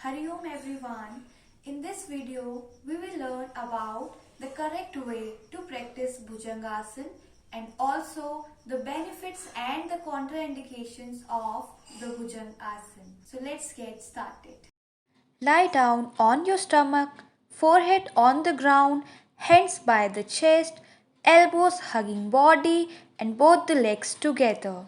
Hari Om everyone. In this video, we will learn about the correct way to practice Bhujangasana and also the benefits and the contraindications of the Bhujangasana. So let's get started. Lie down on your stomach, forehead on the ground, hands by the chest, elbows hugging body and both the legs together.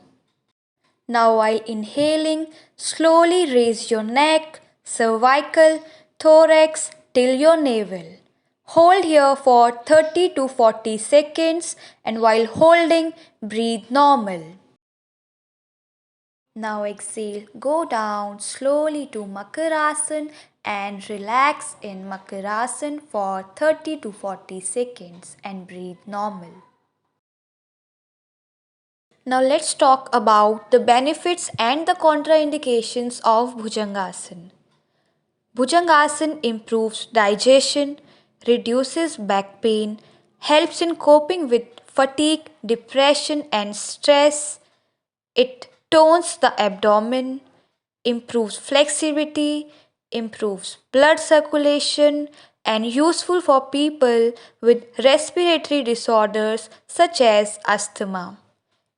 Now while inhaling, slowly raise your neck, cervical, thorax till your navel. Hold here for 30 to 40 seconds and while holding, breathe normal. Now exhale, go down slowly to Makarasana and relax in Makarasana for 30 to 40 seconds and breathe normal. Now let's talk about the benefits and the contraindications of Bhujangasana. Bhujangasana improves digestion, reduces back pain, helps in coping with fatigue, depression and stress. It tones the abdomen, improves flexibility, improves blood circulation and useful for people with respiratory disorders such as asthma.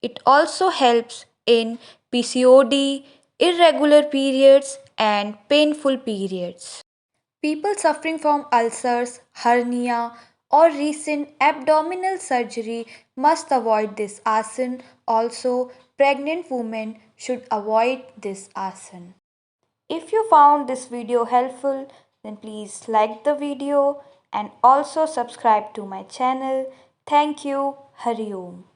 It also helps in PCOD, irregular periods, and painful periods. People suffering from ulcers, hernia, or recent abdominal surgery must avoid this asana. Also, pregnant women should avoid this asana. If you found this video helpful, then please like the video and also subscribe to my channel. Thank you. Hari Om.